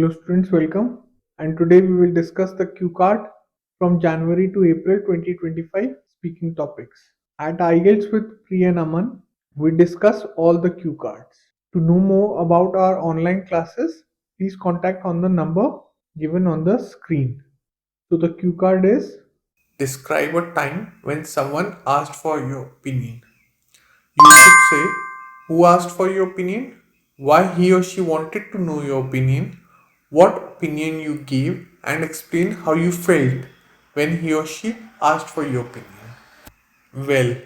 Hello students, welcome. And today we will discuss the Cue Card from January to April 2025 speaking topics. At IELTS with Pri and Aman, we discuss all the Cue Cards. To know more about our online classes, please contact on the number given on the screen. So the Cue Card is: describe a time when someone asked for your opinion. You should say who asked for your opinion, why he or she wanted to know your opinion, what opinion you gave, and explain how you felt when he or she asked for your opinion. Well,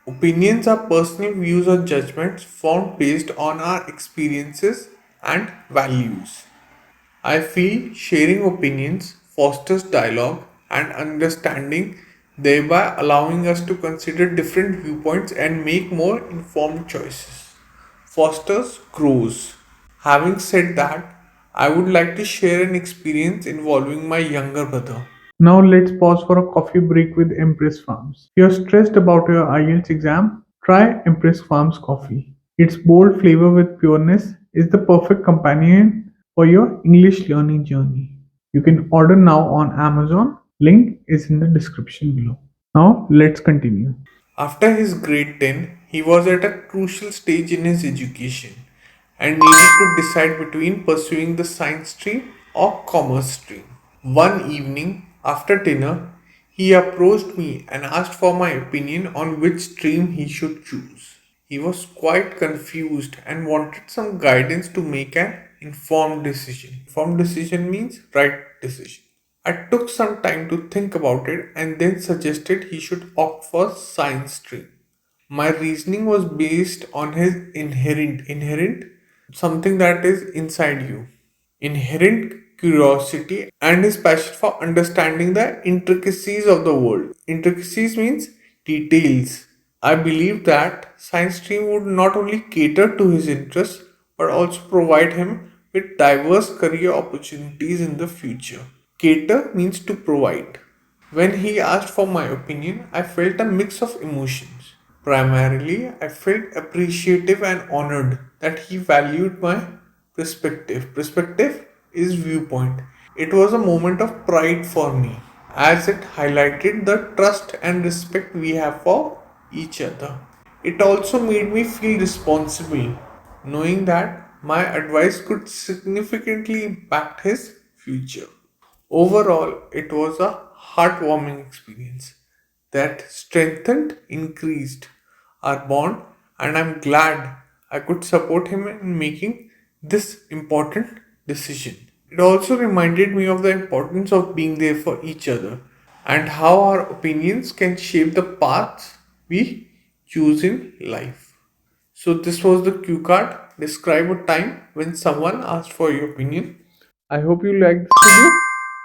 opinions are personal views or judgments formed based on our experiences and values. I feel sharing opinions fosters dialogue and understanding, thereby allowing us to consider different viewpoints and make more informed choices. Fosters grows. Having said that, I would like to share an experience involving my younger brother. Now let's pause for a coffee break with Empress Farms. If you're stressed about your IELTS exam, try Empress Farms coffee. Its bold flavor with pureness is the perfect companion for your English learning journey. You can order now on Amazon. Link is in the description below. Now let's continue. After his grade 10, he was at a crucial stage in his education and needed to decide between pursuing the science stream or commerce stream. One evening after dinner, he approached me and asked for my opinion on which stream he should choose. He was quite confused and wanted some guidance to make an informed decision. Informed decision means right decision. I took some time to think about it and then suggested he should opt for science stream. My reasoning was based on his inherent something that is inside you, inherent curiosity and his passion for understanding the intricacies of the world. Intricacies means details. I believe that science stream would not only cater to his interests but also provide him with diverse career opportunities in the future. Cater means to provide. When he asked for my opinion, I felt a mix of emotions. Primarily, I felt appreciative and honored that he valued my perspective. Perspective is viewpoint. It was a moment of pride for me as it highlighted the trust and respect we have for each other. It also made me feel responsible, knowing that my advice could significantly impact his future. Overall, it was a heartwarming experience that strengthened, increased our bond, and I'm glad I could support him in making this important decision. It also reminded me of the importance of being there for each other and how our opinions can shape the paths we choose in life. So, this was the cue card. Describe a time when someone asked for your opinion. I hope you liked this video.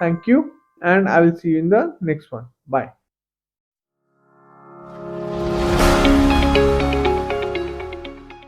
Thank you, and I will see you in the next one. Bye.